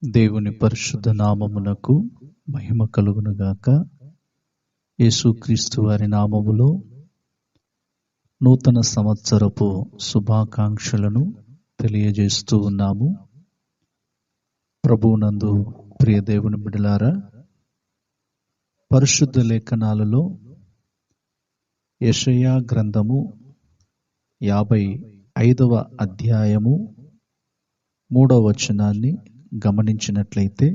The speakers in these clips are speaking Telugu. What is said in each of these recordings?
దేవుని పరిశుద్ధ నామమునకు మహిమ కలుగునుగాక. యేసుక్రీస్తు వారి నామములో నూతన సంవత్సరపు శుభాకాంక్షలను తెలియజేస్తూ ఉన్నాము. ప్రభువునందు ప్రియ దేవుని బిడ్డలారా, పరిశుద్ధ లేఖనాలలో యెషయా గ్రంథము 55వ అధ్యాయము 3వ వచనాన్ని గమనించినట్లయితే,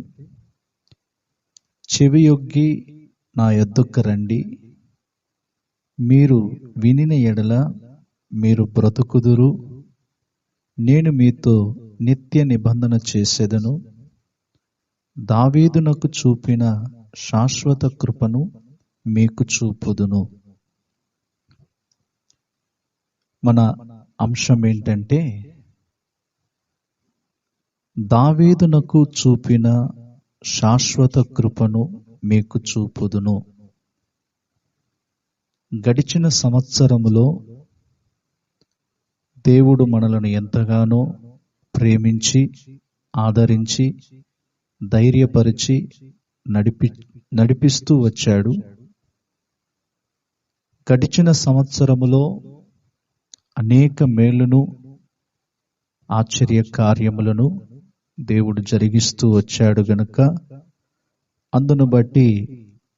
చెవియొగ్గి నా యొద్దకు రండి, మీరు వినిన ఎడల మీరు బ్రతుకుదురు, నేను మీతో నిత్య నిబంధన చేసేదను, దావీదునకు చూపిన శాశ్వత కృపను మీకు చూపుదును. మన అంశం ఏంటంటే, దావీదునకు చూపిన శాశ్వత కృపను మీకు చూపుదును. గడిచిన సంవత్సరములో దేవుడు మనలను ఎంతగానో ప్రేమించి, ఆదరించి, ధైర్యపరిచి నడిపిస్తూ వచ్చాడు. గడిచిన సంవత్సరములో అనేక మేలును, ఆశ్చర్య కార్యములను దేవుడు జరిగిస్తూ వచ్చాడు గనుక, అందును బట్టి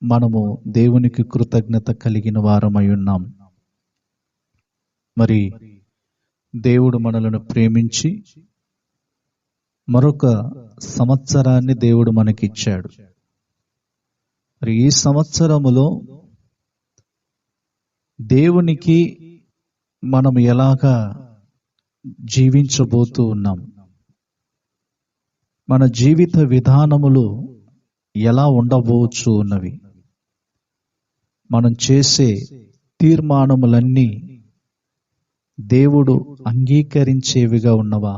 మనము దేవునికి కృతజ్ఞత కలిగిన వారమై ఉన్నాం. మరి దేవుడు మనలను ప్రేమించి మరొక సంవత్సరాన్ని దేవుడు మనకిచ్చాడు. మరి ఈ సంవత్సరములో దేవునికి మనం ఎలాగా జీవించబోతూ ఉన్నాం, మన జీవిత విధానములు ఎలా ఉండబోచు ఉన్నవి, మనం చేసే తీర్మానములన్నీ దేవుడు అంగీకరించేవిగా ఉన్నవా,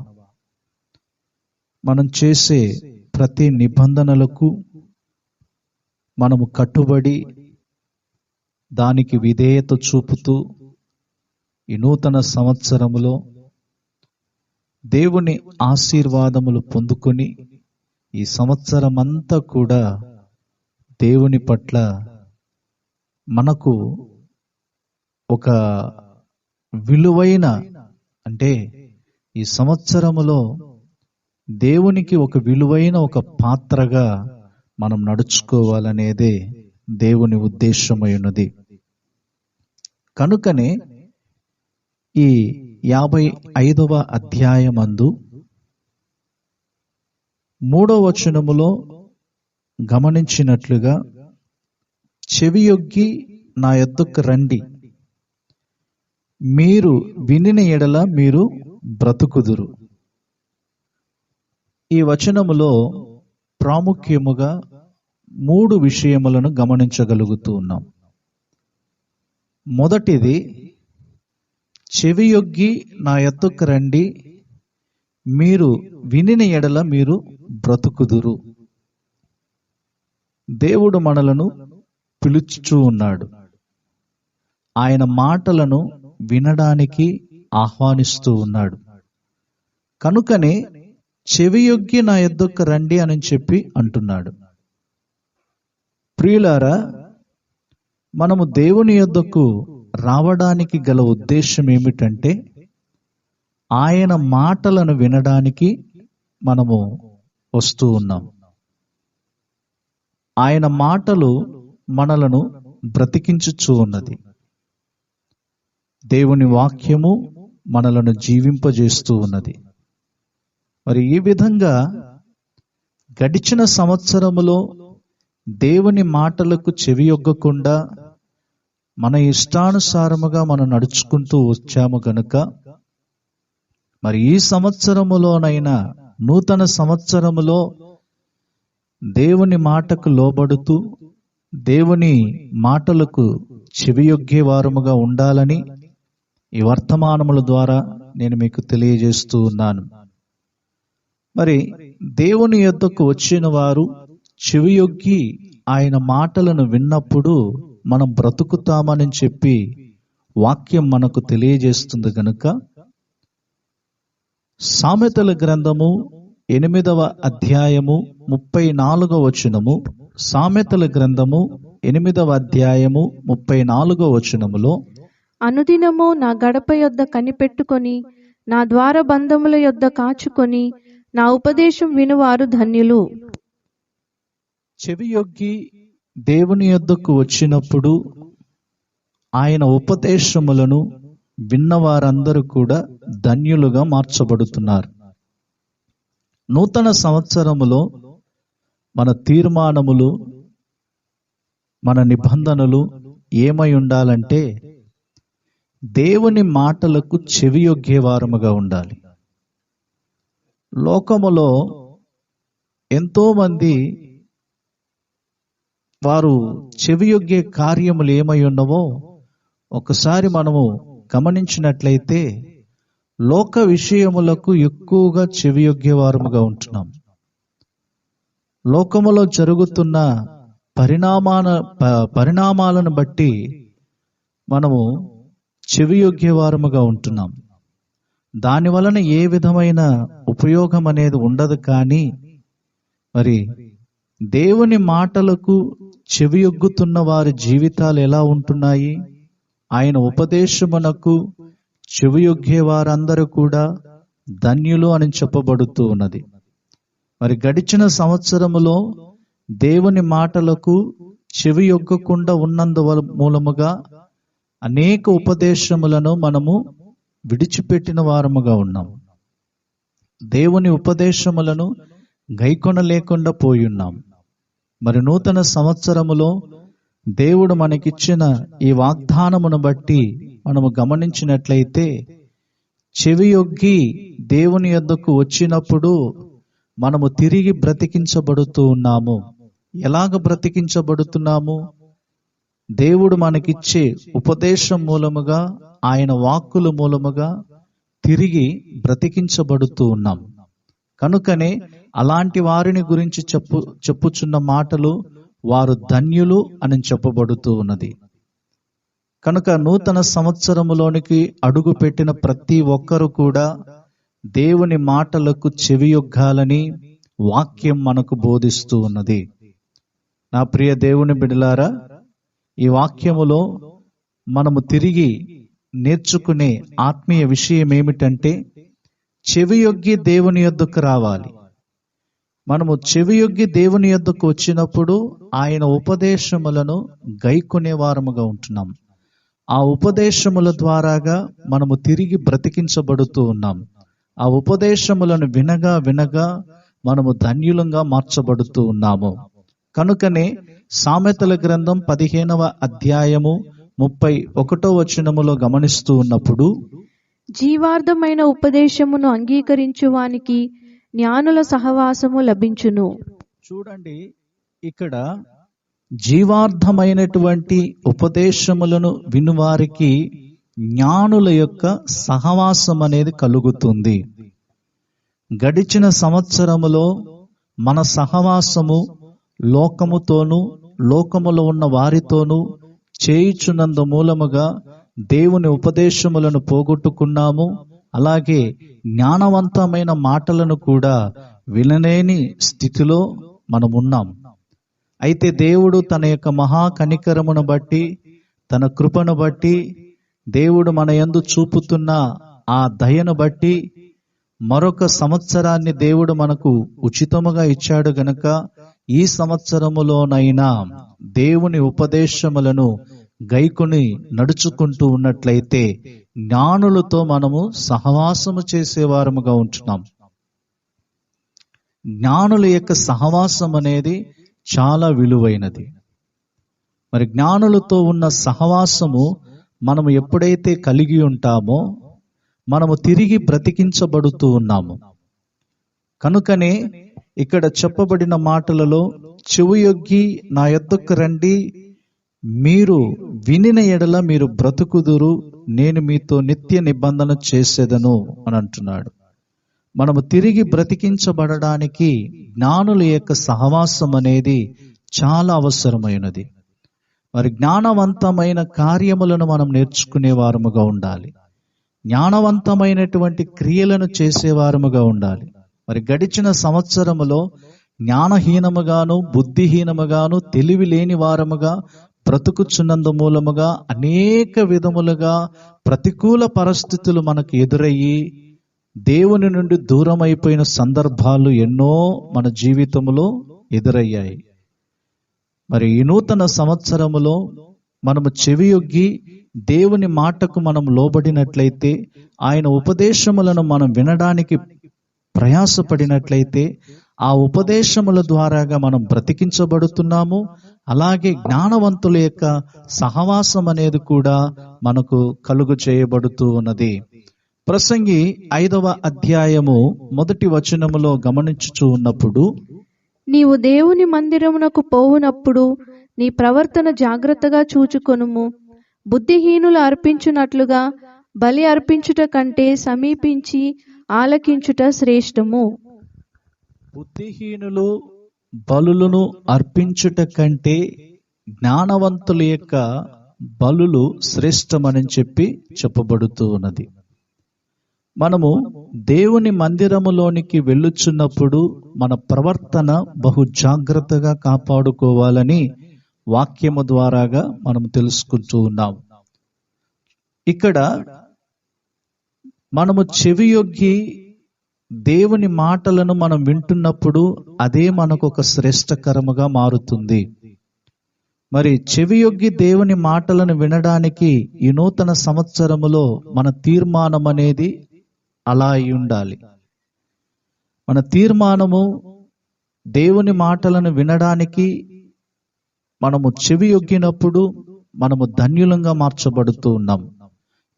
మనం చేసే ప్రతి నిబంధనలకు మనము కట్టుబడి దానికి విధేయత చూపుతూ ఈ నూతన సంవత్సరములో దేవుని ఆశీర్వాదములు పొందుకొని ఈ సంవత్సరం అంతా కూడా దేవుని పట్ల మనకు ఒక విలువైన, అంటే ఈ సంవత్సరములో దేవునికి ఒక విలువైన ఒక పాత్రగా మనం నడుచుకోవాలనేదే దేవుని ఉద్దేశమై ఉన్నది. కనుకనే ఈ 55వ అధ్యాయమందు 3వ వచనములో గమనించినట్లుగా, చెవియొగ్గి నా యొద్దకు రండి, మీరు వినిన ఎడల మీరు బ్రతుకుదురు. ఈ వచనములో ప్రాముఖ్యముగా 3 విషయములను గమనించగలుగుతూ ఉన్నాం. మొదటిది, చెవియొగ్గి నా యొద్దకు రండి, మీరు వినిన ఎడల మీరు బ్రతుకుదురు. దేవుడు మనలను పిలుచుచూ ఉన్నాడు. ఆయన మాటలను వినడానికి ఆహ్వానిస్తూ ఉన్నాడు. కనుకనే చెవియొగ్గి నా యొద్దకు రండి అని చెప్పి అంటున్నాడు. ప్రియులారా, మనము దేవుని యొద్దకు రావడానికి గల ఉద్దేశం ఏమిటంటే, ఆయన మాటలను వినడానికి మనము వస్తూ ఉన్నాం. ఆయన మాటలు మనలను బ్రతికించుచూ ఉన్నది. దేవుని వాక్యము మనలను జీవింపజేస్తూ ఉన్నది. మరి ఈ విధంగా గడిచిన సంవత్సరములో దేవుని మాటలకు చెవియొగ్గకుండా మన ఇష్టానుసారముగా మనం నడుచుకుంటూ వచ్చాము గనుక, మరి ఈ సంవత్సరములోనైనా, నూతన సంవత్సరములో దేవుని మాటకు లోబడుతూ దేవుని మాటలకు చెవియొగ్గే వారముగా ఉండాలని ఈ వర్తమానముల ద్వారా నేను మీకు తెలియజేస్తూ ఉన్నాను. మరి దేవుని యొద్దకు వచ్చిన వారు చెవియొగ్గి ఆయన మాటలను విన్నప్పుడు మనం బ్రతుకుతామని చెప్పి వాక్యం మనకు తెలియజేస్తుంది గనుక, సామెతల గ్రంథము 8వ అధ్యాయము 34వ వచనము, సామెతల గ్రంథము 8వ అధ్యాయము 34వ వచనములో, అనుదినము నా గడప యొద్ద కనిపెట్టుకొని, నా ద్వార బంధముల యొద్ద కాచుకొని, నా ఉపదేశం వినువారు ధన్యులు. చెవియొగ్గి దేవుని యొద్దకు వచ్చినప్పుడు ఆయన ఉపదేశములను విన్నవారందరూ కూడా ధన్యులుగా మార్చబడుతున్నారు. నూతన సంవత్సరములో మన తీర్మానములు, మన నిబంధనలు ఏమై ఉండాలంటే, దేవుని మాటలకు చెవియొగ్గేవారముగా ఉండాలి. లోకములో ఎంతో మంది వారు చెవియొగ్గే కార్యములు ఏమై ఉన్నవో ఒకసారి మనము గమనించినట్లయితే, లోక విషయములకు ఎక్కువగా చెవియొగ్గేవారముగా ఉంటున్నాం. లోకములో జరుగుతున్న పరిణామాలను బట్టి మనము చెవియొగ్గేవారముగా ఉంటున్నాం. దాని వలన ఏ విధమైన ఉపయోగం అనేది ఉండదు. కానీ మరి దేవుని మాటలకు చెవియొగ్గుతున్న వారి జీవితాలు ఎలా ఉంటున్నాయి? ఆయన ఉపదేశమునకు చెవియొగ్గే వారందరూ కూడా ధన్యులు అని చెప్పబడుతూ ఉన్నది. మరి గడిచిన సంవత్సరములో దేవుని మాటలకు చెవియొగ్గకుండా ఉన్నందు మూలముగా అనేక ఉపదేశములను మనము విడిచిపెట్టిన వారముగా ఉన్నాం. దేవుని ఉపదేశములను గైకొనలేకుండా పోయి ఉన్నాం. మరి నూతన సంవత్సరములో దేవుడు మనకిచ్చిన ఈ వాగ్దానమును బట్టి మనము గమనించినట్లయితే, చెవియొగ్గి దేవుని యొద్దకు వచ్చినప్పుడు మనము తిరిగి బ్రతికించబడుతూ ఉన్నాము. ఎలాగ బ్రతికించబడుతున్నాము? దేవుడు మనకిచ్చే ఉపదేశం మూలముగా, ఆయన వాక్కుల మూలముగా తిరిగి బ్రతికించబడుతూ ఉన్నాం. కనుకనే అలాంటి వారిని గురించి చెప్పుచున్న మాటలు, వారు ధన్యులు అని చెప్పబడుతూ ఉన్నది. కనుక నూతన సంవత్సరములోనికి అడుగు పెట్టిన ప్రతి ఒక్కరు కూడా దేవుని మాటలకు చెవియొగ్గాలని వాక్యం మనకు బోధిస్తూ ఉన్నది. నా ప్రియ దేవుని బిడ్డలారా, ఈ వాక్యములో మనము తిరిగి నేర్చుకునే ఆత్మీయ విషయం ఏమిటంటే, చెవియొగ్గి దేవుని యొద్దకు రావాలి. మనము చెవియొగ్గి దేవుని యొద్దకు వచ్చినప్పుడు ఆయన ఉపదేశములను గైకొనే వారముగా ఉంటున్నాం. ఆ ఉపదేశముల ద్వారాగా మనము తిరిగి బ్రతికించబడుతూ ఉన్నాం. ఆ ఉపదేశములను వినగా వినగా మనము ధన్యులంగా మార్చబడుతూ ఉన్నాము. కనుకనే సామెతల గ్రంథం 15వ అధ్యాయము 31వ వచనములో గమనిస్తూ ఉన్నప్పుడు, జీవార్థమైన ఉపదేశమును అంగీకరించువానికి జ్ఞానుల సహవాసము లభించును. చూడండి, ఇక్కడ జీవార్థమైనటువంటి ఉపదేశములను వినువారికి జ్ఞానుల యొక్క సహవాసం అనేది కలుగుతుంది. గడిచిన సంవత్సరములో మన సహవాసము లోకముతోనూ, లోకములో ఉన్న వారితోనూ చేయుచున్నందు మూలముగా దేవుని ఉపదేశములను పోగొట్టుకున్నాము. అలాగే జ్ఞానవంతమైన మాటలను కూడా వినలేని స్థితిలో మనమున్నాం. అయితే దేవుడు తన యొక్క మహా కనికరమును బట్టి, తన కృపను బట్టి, దేవుడు మన యందు చూపుతున్న ఆ దయను బట్టి మరొక సంవత్సరాన్ని దేవుడు మనకు ఉచితముగా ఇచ్చాడు గనుక, ఈ సంవత్సరములోనైనా దేవుని ఉపదేశములను గైకొని నడుచుకుంటూ ఉన్నట్లయితే జ్ఞానులతో మనము సహవాసము చేసేవారముగా ఉంటున్నాం. జ్ఞానుల యొక్క సహవాసం అనేది చాలా విలువైనది. మరి జ్ఞానులతో ఉన్న సహవాసము మనము ఎప్పుడైతే కలిగి ఉంటామో మనము తిరిగి బ్రతికించబడుతూ ఉన్నాము. కనుకనే ఇక్కడ చెప్పబడిన మాటలలో, చెవియొగ్గి నా యొద్దకు రండి, మీరు వినిన ఎడల మీరు బ్రతుకుదురు, నేను మీతో నిత్య నిబంధన చేసేదను అని అంటున్నాడు. మనము తిరిగి బ్రతికించబడడానికి జ్ఞానుల యొక్క సహవాసం అనేది చాలా అవసరమైనది. మరి జ్ఞానవంతమైన కార్యములను మనం నేర్చుకునే వారముగా ఉండాలి. జ్ఞానవంతమైనటువంటి క్రియలను చేసేవారముగా ఉండాలి. మరి గడిచిన సంవత్సరములో జ్ఞానహీనముగాను బుద్ధిహీనముగాను తెలివి లేని వారముగా బ్రతుకుచున్నందు మూలముగా అనేక విధములుగా ప్రతికూల పరిస్థితులు మనకు ఎదురయ్యి దేవుని నుండి దూరం అయిపోయిన సందర్భాలు ఎన్నో మన జీవితంలో ఎదురయ్యాయి. మరి ఈ నూతన సంవత్సరములో మనము చెవియొగ్గి దేవుని మాటకు మనం లోబడినట్లయితే, ఆయన ఉపదేశములను మనం వినడానికి ప్రయాసపడినట్లయితే, ఆ ఉపదేశముల ద్వారాగా మనం బ్రతికించబడుతున్నాము. అలాగే జ్ఞానవంతుల యొక్క సహవాసం అనేది కూడా మనకు కలుగు చేయబడుతూ ఉన్నది. ప్రసంగి 5వ అధ్యాయము 1వ వచనములో గమనించుచూ ఉన్నప్పుడు, నీవు దేవుని మందిరమునకు పోవునప్పుడు నీ ప్రవర్తన జాగ్రత్తగా చూచుకొనుము. బుద్ధిహీనులు అర్పించునట్లుగా బలి అర్పించుట కంటే సమీపించి ఆలకించుట శ్రేష్టము. బుద్ధిహీనులు బలులను అర్పించుట కంటే జ్ఞానవంతుల యొక్క బలులు శ్రేష్టమని చెప్పబడుతూ ఉన్నది. మనము దేవుని మందిరములోనికి వెళ్ళుచున్నప్పుడు మన ప్రవర్తన బహు జాగ్రత్తగా కాపాడుకోవాలని వాక్యము ద్వారాగా మనం తెలుసుకుంటూ ఉన్నాం. ఇక్కడ మనము చెవియొగ్గి దేవుని మాటలను మనం వింటున్నప్పుడు అదే మనకు ఒక శ్రేష్టకరముగా మారుతుంది. మరి చెవియొగ్గి దేవుని మాటలను వినడానికి ఈ నూతన సంవత్సరములో మన తీర్మానం అనేది అలా అయి ఉండాలి. మన తీర్మానము దేవుని మాటలను వినడానికి మనము చెవియొగ్గినప్పుడు మనము ధన్యులంగా మార్చబడుతూ ఉన్నాం.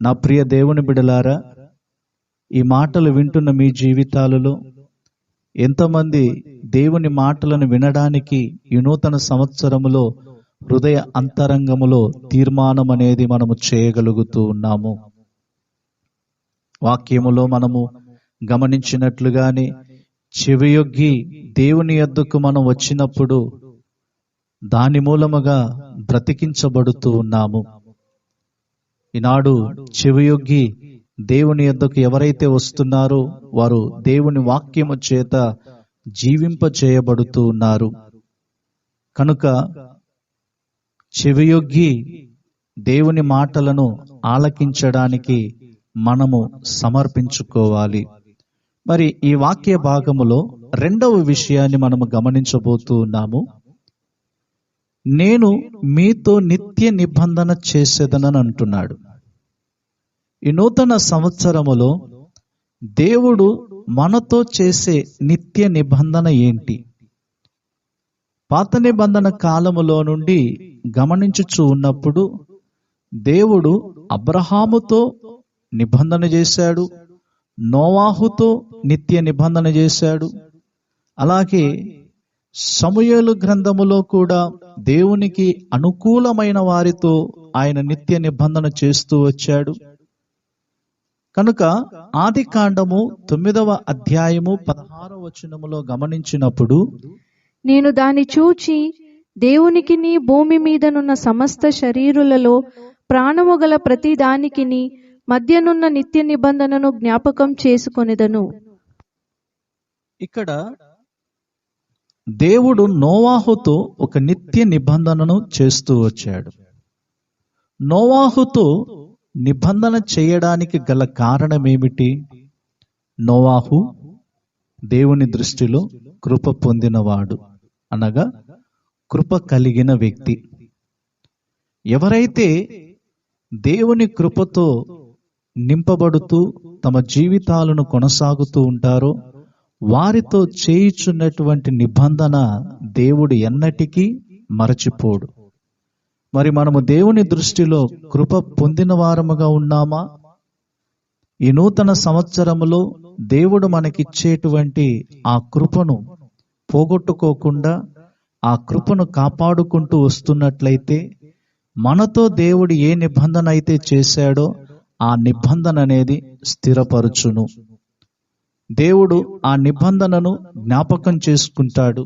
నా ప్రియ దేవుని బిడలారా, ఈ మాటలు వింటున్న మీ జీవితాలలో ఎంతమంది దేవుని మాటలను వినడానికి ఈ నూతన సంవత్సరములో హృదయ అంతరంగములో తీర్మానం అనేది మనము చేయగలుగుతూ ఉన్నాము? వాక్యములో మనము గమనించినట్లుగానే చెవియొగ్గి దేవుని యొద్దకు మనం వచ్చినప్పుడు దాని మూలముగా బ్రతికించబడుతూ ఉన్నాము. ఈనాడు చెవియొగ్గి దేవుని యొద్దకు ఎవరైతే వస్తున్నారో వారు దేవుని వాక్యము చేత జీవింప చేయబడుతూ ఉన్నారు. కనుక చెవియొగ్గి దేవుని మాటలను ఆలకించడానికి మనము సమర్పించుకోవాలి. మరి ఈ వాక్య భాగములో 2వ విషయాన్ని మనము గమనించబోతూ ఉన్నాము. నేను మీతో నిత్య నిబంధన చేసేదనని అంటున్నాడు. ఈ నూతన సంవత్సరములో దేవుడు మనతో చేసే నిత్య నిబంధన ఏంటి? పాత నిబంధన కాలములో నుండి గమనించుచూ ఉన్నప్పుడు దేవుడు అబ్రహాముతో నిబంధన చేశాడు, నోవాహుతో నిత్య నిబంధన చేశాడు. అలాగే సమూయేలు గ్రంథములో కూడా దేవునికి అనుకూలమైన వారితో ఆయన నిత్య నిబంధన చేస్తూ వచ్చాడు. కనుక ఆది కాండము 9వ అధ్యాయము 16వ వచనములో గమనించినప్పుడు, నేను దాని చూచి దేవునికిని భూమి మీదనున్న సమస్త శరీరులలో ప్రాణము గల ప్రతి దానికిని మధ్యనున్న నిత్య నిబంధనను జ్ఞాపకం చేసుకొనిదను. ఇక్కడ దేవుడు నోవాహుతో ఒక నిత్య నిబంధనను చేస్తూ వచ్చాడు. నోవాహుతో నిబంధన చేయడానికి గల కారణం ఏమిటి? నోవాహు దేవుని దృష్టిలో కృప పొందినవాడు, అనగా కృప కలిగిన వ్యక్తి. ఎవరైతే దేవుని కృపతో నింపబడుతూ తమ జీవితాలను కొనసాగుతూ ఉంటారో వారితో చేయుచున్నటువంటి నిబంధన దేవుడు ఎన్నటికీ మరచిపోడు. మరి మనము దేవుని దృష్టిలో కృప పొందిన వారముగా ఉన్నామా? ఈ నూతన సంవత్సరములో దేవుడు మనకిచ్చేటువంటి ఆ కృపను పోగొట్టుకోకుండా ఆ కృపను కాపాడుకుంటూ వస్తున్నట్లయితే మనతో దేవుడు ఏ నిబంధన అయితే చేశాడో ఆ నిబంధన అనేది స్థిరపరచును. దేవుడు ఆ నిబంధనను జ్ఞాపకం చేసుకుంటాడు.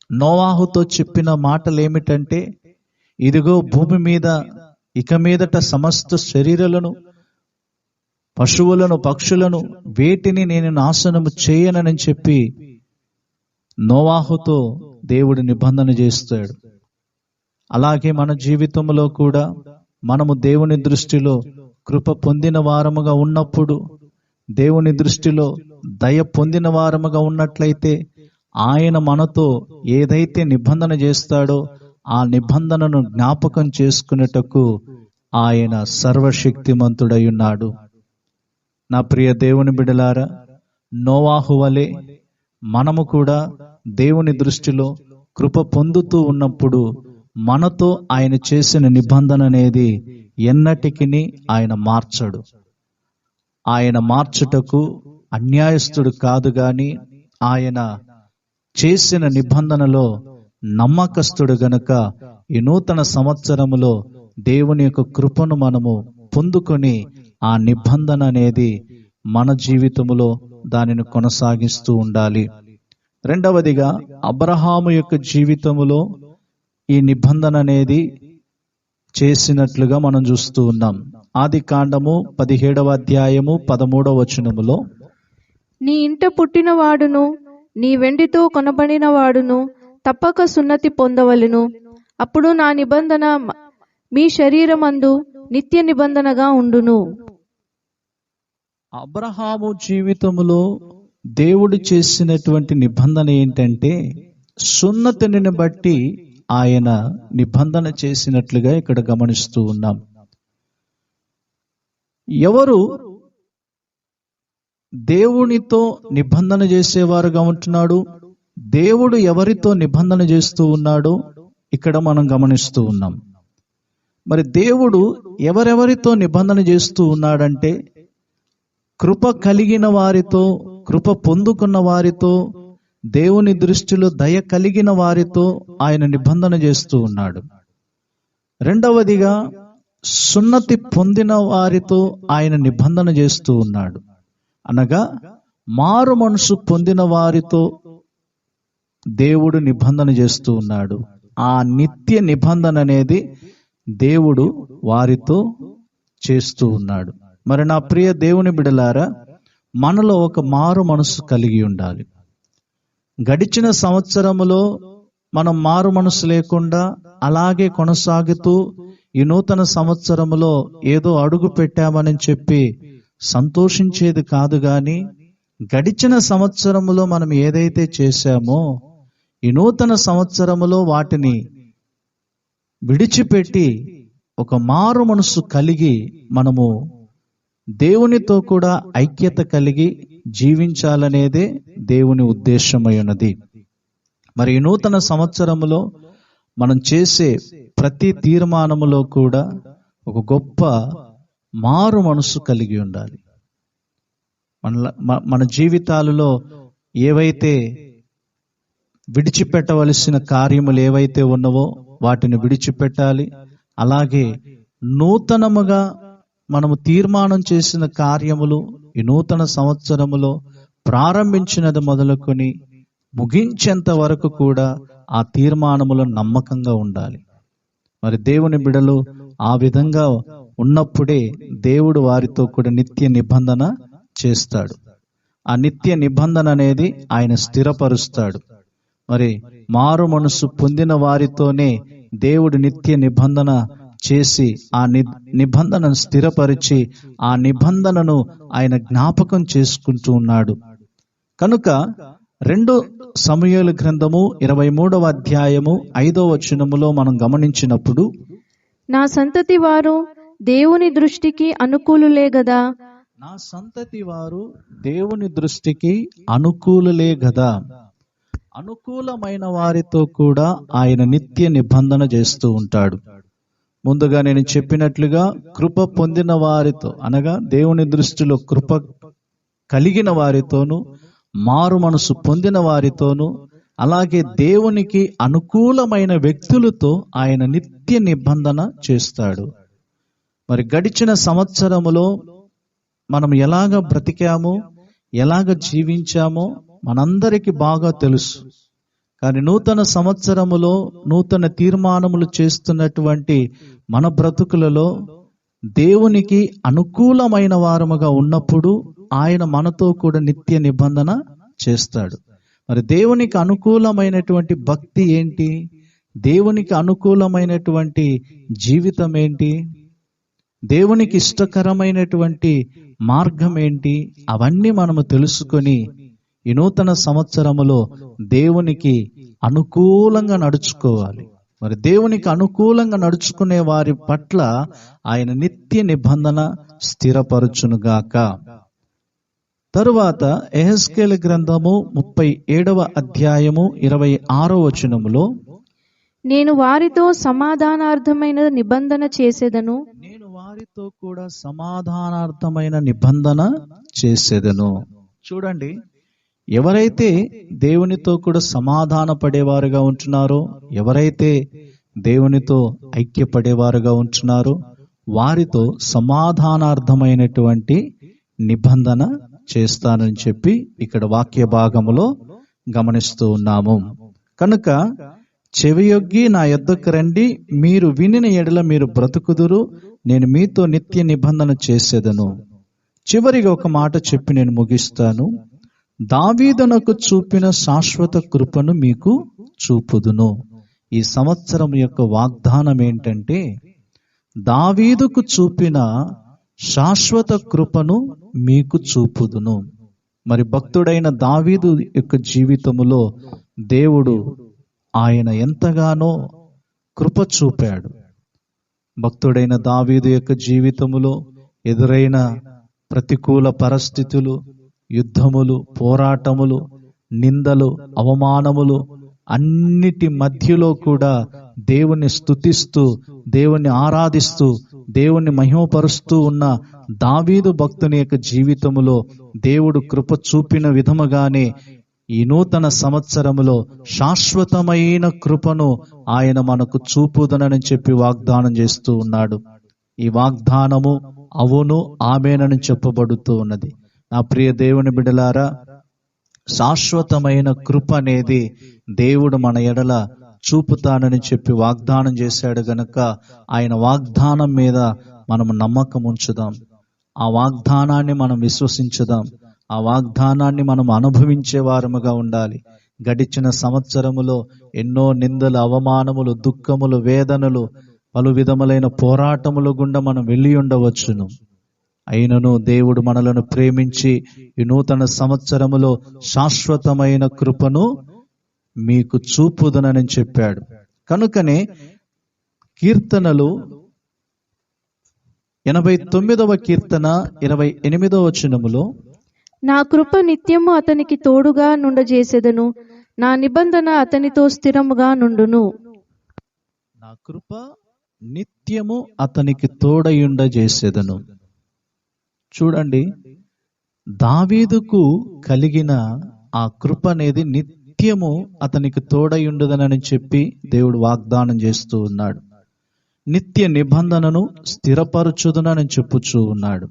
నోవాహుతో చెప్పిన మాటలు ఏమిటంటే, ఇదిగో భూమి మీద ఇక మీదట సమస్త శరీరాలను పశువులను, పక్షులను, వేటిని నేను నాశనము చేయనని చెప్పి నోవాహుతో దేవుడు నిబంధన చేస్తాడు. అలాగే మన జీవితంలో కూడా మనము దేవుని దృష్టిలో కృప పొందిన వారముగా ఉన్నప్పుడు, దేవుని దృష్టిలో దయ పొందిన వారముగా ఉన్నట్లయితే, ఆయన మనతో ఏదైతే నిబంధన చేస్తాడో ఆ నిబంధనను జ్ఞాపకం చేసుకునేటకు ఆయన సర్వశక్తిమంతుడై ఉన్నాడు. నా ప్రియ దేవుని బిడ్డలారా, నోవాహు వలె మనము కూడా దేవుని దృష్టిలో కృప పొందుతూ ఉన్నప్పుడు మనతో ఆయన చేసిన నిబంధన అనేది ఎన్నటికి ఆయన మార్చడు. ఆయన మార్చుటకు అన్యాయస్తుడు కాదు గాని ఆయన చేసిన నిబంధనలో నమ్మకస్తుడు గనుక ఈ నూతన సంవత్సరములో దేవుని యొక్క కృపను మనము పొందుకొని ఆ నిబంధన అనేది మన జీవితంలో దానిని కొనసాగిస్తూ ఉండాలి. రెండవదిగా, అబ్రహాము యొక్క జీవితములో ఈ నిబంధన అనేది చేసినట్లుగా మనం చూస్తూ ఉన్నాం. ఆది కాండము 17వ అధ్యాయము 13వ వచనములో, నీ ఇంట పుట్టినవాడును నీ వెండితో కొనబడిన వాడును తప్పక సున్నతి పొందవలెను. అప్పుడు నా నిబంధన మీ శరీరమందు నిత్య నిబంధనగా ఉండును. అబ్రహాము జీవితములో దేవుడు చేసినటువంటి నిబంధన ఏంటంటే, సున్నతిని బట్టి ఆయన నిబంధన చేసినట్లుగా ఇక్కడ గమనిస్తూ ఉన్నాం. ఎవరు దేవునితో నిబంధన చేసేవారుగా ఉంటున్నాడు, దేవుడు ఎవరితో నిబంధన చేస్తూ ఉన్నాడో ఇక్కడ మనం గమనిస్తూ ఉన్నాం. మరి దేవుడు ఎవరెవరితో నిబంధన చేస్తూ ఉన్నాడంటే, కృప కలిగిన వారితో, కృప పొందుకున్న వారితో, దేవుని దృష్టిలో దయ కలిగిన వారితో ఆయన నిబంధన చేస్తూ ఉన్నాడు. రెండవదిగా, సున్నతి పొందిన వారితో ఆయన నిబంధన చేస్తూ ఉన్నాడు. అనగా మారు మనసు పొందిన వారితో దేవుడు నిబంధన చేస్తూ ఉన్నాడు. ఆ నిత్య నిబంధన అనేది దేవుడు వారితో చేస్తూ ఉన్నాడు. మరి నా ప్రియ దేవుని బిడ్డలారా, మనలో ఒక మారు మనసు కలిగి ఉండాలి. గడిచిన సంవత్సరములో మనం మారు మనసు లేకుండా అలాగే కొనసాగుతూ ఈ నూతన సంవత్సరములో ఏదో అడుగు పెట్టామని చెప్పి సంతోషించేది కాదు గాని, గడిచిన సంవత్సరములో మనం ఏదైతే చేశామో ఈ నూతన సంవత్సరములో వాటిని విడిచిపెట్టి ఒక మారు మనసు కలిగి మనము దేవునితో కూడా ఐక్యత కలిగి జీవించాలనేదే దేవుని ఉద్దేశమై ఉన్నది. మరి ఈ నూతన సంవత్సరములో మనం చేసే ప్రతి తీర్మానములో కూడా ఒక గొప్ప మారు మనసు కలిగి ఉండాలి. మన జీవితాలలో ఏవైతే విడిచిపెట్టవలసిన కార్యములు ఏవైతే ఉన్నవో వాటిని విడిచిపెట్టాలి. అలాగే నూతనముగా మనము తీర్మానం చేసిన కార్యములు ఈ నూతన సంవత్సరములో ప్రారంభించినది మొదలుకొని ముగించేంత వరకు కూడా ఆ తీర్మానములో నమ్మకంగా ఉండాలి. మరి దేవుని బిడ్డలు ఆ విధంగా ఉన్నప్పుడే దేవుడు వారితో కూడా నిత్య నిబంధన చేస్తాడు. ఆ నిత్య నిబంధన అనేది ఆయన స్థిరపరుస్తాడు. మరి మారు మనసు పొందిన వారితోనే దేవుడు నిత్య నిబంధన చేసి ఆ నిబంధనను స్థిరపరిచి ఆ నిబంధనను ఆయన జ్ఞాపకం చేసుకుంటూ ఉన్నాడు. కనుక 2 సమూయేలు గ్రంథము 23వ అధ్యాయము 5వ వచనములో మనం గమనించినప్పుడు, నా సంతతి వారు దేవుని దృష్టికి అనుకూలులే గదా. నా సంతతి వారు దేవుని దృష్టికి అనుకూలులే గదా. అనుకూలమైన వారితో కూడా ఆయన నిత్య నిబంధన చేస్తూ ఉంటాడు. ముందుగా నేను చెప్పినట్లుగా కృప పొందిన వారితో, అనగా దేవుని దృష్టిలో కృప కలిగిన వారితోనూ, మారు మనసు పొందిన వారితోనూ, అలాగే దేవునికి అనుకూలమైన వ్యక్తులతో ఆయన నిత్య నిబంధన చేస్తాడు. మరి గడిచిన సంవత్సరములో మనం ఎలాగ బ్రతికామో, ఎలాగ జీవించామో మనందరికీ బాగా తెలుసు. కానీ నూతన సంవత్సరములో నూతన తీర్మానములు చేస్తున్నటువంటి మన బ్రతుకులలో దేవునికి అనుకూలమైన వారముగా ఉన్నప్పుడు ఆయన మనతో కూడా నిత్య నిబంధన చేస్తాడు. మరి దేవునికి అనుకూలమైనటువంటి భక్తి ఏంటి? దేవునికి అనుకూలమైనటువంటి జీవితం ఏంటి? దేవునికి ఇష్టకరమైనటువంటి మార్గం ఏంటి? అవన్నీ మనము తెలుసుకొని ఈ నూతన సంవత్సరములో దేవునికి అనుకూలంగా నడుచుకోవాలి. మరి దేవునికి అనుకూలంగా నడుచుకునే వారి పట్ల ఆయన నిత్య నిబంధన స్థిరపరచునుగాక. తరువాత యెహెజ్కేలు గ్రంథము 37వ అధ్యాయము 26వ వచనములో, నేను వారితో సమాధానార్థమైన నిబంధన చేసేదను. నేను వారితో కూడా సమాధానార్థమైన నిబంధన చేసేదను. చూడండి, ఎవరైతే దేవునితో కూడా సమాధాన పడేవారుగా ఉంటున్నారో, ఎవరైతే దేవునితో ఐక్యపడేవారుగా ఉంటున్నారో వారితో సమాధానార్థమైనటువంటి నిబంధన చేస్తానని చెప్పి ఇక్కడ వాక్య భాగములో గమనిస్తూ ఉన్నాము. కనుక చెవియొగ్గి నా యొద్దకు రండి, మీరు వినిన ఎడల మీరు బ్రతుకుదురు, నేను మీతో నిత్య నిబంధన చేసేదను. చివరిగా ఒక మాట చెప్పి నేను ముగిస్తాను. దావీదునకు చూపిన శాశ్వత కృపను మీకు చూపుదును. ఈ సంవత్సరం యొక్క వాగ్దానం ఏంటంటే, దావీదుకు చూపిన శాశ్వత కృపను మీకు చూపుదును. మరి భక్తుడైన దావీదు యొక్క జీవితములో దేవుడు ఆయన ఎంతగానో కృప చూపాడు. భక్తుడైన దావీదు యొక్క జీవితములో ఎదురైన ప్రతికూల పరిస్థితులు, యుద్ధములు, పోరాటములు, నిందలు, అవమానములు అన్నిటి మధ్యలో కూడా దేవుణ్ణి స్తుతిస్తూ, దేవుణ్ణి ఆరాధిస్తూ, దేవుణ్ణి మహిమపరుస్తూ ఉన్న దావీదు భక్తుని యొక్క జీవితములో దేవుడు కృప చూపిన విధముగానే ఈ నూతన సంవత్సరములో శాశ్వతమైన కృపను ఆయన మనకు చూపుదనని చెప్పి వాగ్దానం చేస్తూ ఉన్నాడు. ఈ వాగ్దానము అవును, ఆమేనని చెప్పబడుతూ ఉన్నది. నా ప్రియ దేవుని బిడ్డలారా, శాశ్వతమైన కృప అనేది దేవుడు మన ఎడల చూపుతానని చెప్పి వాగ్దానం చేశాడు గనుక ఆయన వాగ్దానం మీద మనం నమ్మకం ఉంచుదాం. ఆ వాగ్దానాన్ని మనం విశ్వసించుదాం. ఆ వాగ్దానాన్ని మనం అనుభవించే వారముగా ఉండాలి. గడిచిన సంవత్సరములో ఎన్నో నిందలు, అవమానములు, దుఃఖములు, వేదనలు, పలు విధములైన పోరాటముల గుండా మనం వెళ్ళి ఉండవచ్చును. అయినను దేవుడు మనలను ప్రేమించి ఈ నూతన సంవత్సరములో శాశ్వతమైన కృపను మీకు చూపుదనని చెప్పాడు. కనుకనే కీర్తనలు 89వ కీర్తన 28వ వచనములో, నా కృప నిత్యము అతనికి తోడుగా నుండజేసెదను, నా నిబంధన అతనితో స్థిరముగా నుండును. నా కృప నిత్యము అతనికి తోడయుండజేసెదను. చూడండి, దావీదుకు కలిగిన ఆ కృప అనేది నిత్యము అతనికి తోడయుండుదనని చెప్పి దేవుడు వాగ్దానం చేస్తూ ఉన్నాడు. నిత్య నిబంధనను స్థిరపరచుదునని చెప్పుచూ ఉన్నాడు.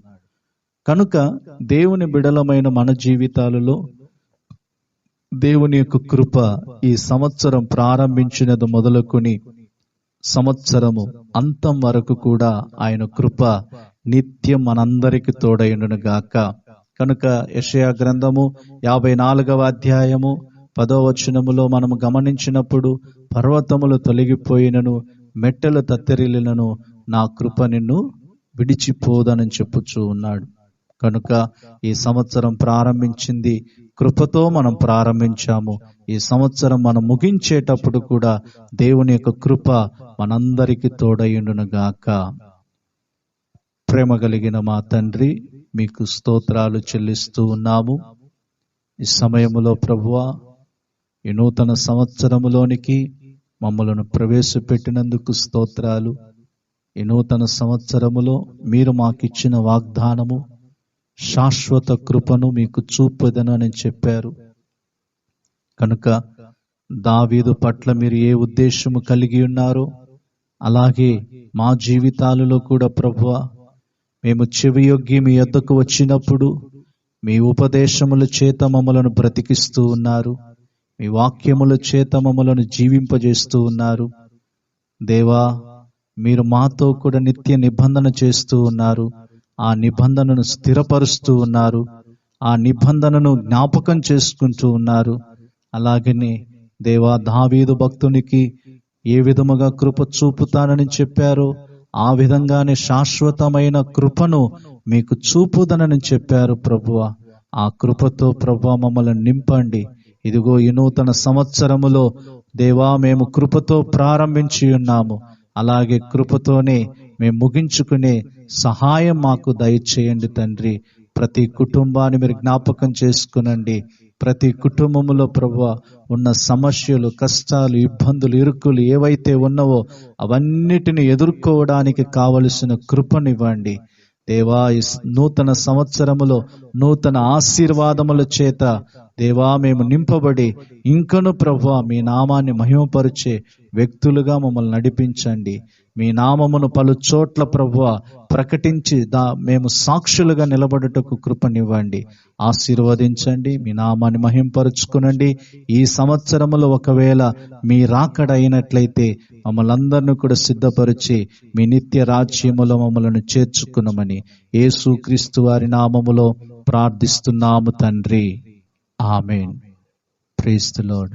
కనుక దేవుని బిడలమైన మన జీవితాలలో దేవుని యొక్క కృప ఈ సంవత్సరం ప్రారంభించినది మొదలుకొని సంవత్సరము అంతం వరకు కూడా ఆయన కృప నిత్యం మనందరికి తోడైండును గాక. కనుక యెషయా గ్రంథము 54వ అధ్యాయము 10వ వచనములో మనము గమనించినప్పుడు, పర్వతములు తొలగిపోయినను, మెట్టలు తత్తెరిల్లినను, నా కృప నిన్ను విడిచిపోదనని చెప్పుచూ ఉన్నాడు. కనుక ఈ సంవత్సరం ప్రారంభించింది కృపతో మనం ప్రారంభించాము. ఈ సంవత్సరం మనం ముగించేటప్పుడు కూడా దేవుని యొక్క కృప మనందరికి తోడయుండును గాక. ప్రేమ కలిగిన మా తండ్రి, మీకు స్తోత్రాలు చెల్లిస్తూ ఉన్నాము. ఈ సమయములో ప్రభువా, ఈ నూతన సంవత్సరములోనికి మమ్మలను ప్రవేశపెట్టినందుకు స్తోత్రాలు. ఈ నూతన సంవత్సరములో మీరు మాకిచ్చిన వాగ్దానము శాశ్వత కృపను మీకు చూపుదనని చెప్పారు. కనుక దావీదు పట్ల మీరు ఏ ఉద్దేశము కలిగి ఉన్నారో అలాగే మా జీవితాలలో కూడా ప్రభువా, మేము చెవియొగ్గి మీ యొద్దకు వచ్చినప్పుడు మీ ఉపదేశముల చేత మమ్మలను బ్రతికిస్తూ ఉన్నారు. మీ వాక్యముల చేత మమ్మలను జీవింపజేస్తూ ఉన్నారు. దేవా, మీరు మాతో కూడా నిత్య నిబంధన చేస్తూ ఉన్నారు. ఆ నిబంధనను స్థిరపరుస్తూ ఉన్నారు. ఆ నిబంధనను జ్ఞాపకం చేసుకుంటూ ఉన్నారు. అలాగనే దేవా, దావీదు భక్తునికి ఏ విధముగా కృప చూపుతానని చెప్పారో ఆ విధంగానే శాశ్వతమైన కృపను మీకు చూపుదనని చెప్పారు ప్రభువా. ఆ కృపతో ప్రభువా మమ్మల్ని నింపండి. ఇదిగో ఈ నూతన సంవత్సరములో దేవా, మేము కృపతో ప్రారంభించి ఉన్నాము. అలాగే కృపతోనే మేము ముగించుకునే సహాయం మాకు దయచేయండి తండ్రి. ప్రతి కుటుంబాన్ని మీరు జ్ఞాపకం చేసుకునండి. ప్రతి కుటుంబంలో ప్రభువా ఉన్న సమస్యలు, కష్టాలు, ఇబ్బందులు, ఇరుకులు ఏవైతే ఉన్నావో అవన్నిటిని ఎదుర్కోవడానికి కావలసిన కృపనివ్వండి దేవా. ఈ నూతన సంవత్సరములో నూతన ఆశీర్వాదముల చేత దేవా మేము నింపబడి ఇంకను ప్రభువా మీ నామాన్ని మహిమపరిచే వ్యక్తులుగా మమ్మల్ని నడిపించండి. మీ నామమును పలు చోట్ల ప్రభువా ప్రకటించి మేము సాక్షులుగా నిలబడుటకు కృపనివ్వండి. ఆశీర్వదించండి. మీ నామాన్ని మహింపరుచుకునండి. ఈ సంవత్సరములో ఒకవేళ మీ రాకడ అయినట్లయితే మమ్మల్ని అందరినీ కూడా సిద్ధపరిచి మీ నిత్య రాజ్యములో మమ్మల్ని చేర్చుకునమని యేసుక్రీస్తు వారి నామములో ప్రార్థిస్తున్నాము తండ్రి. ఆమేన్. Praise the lord.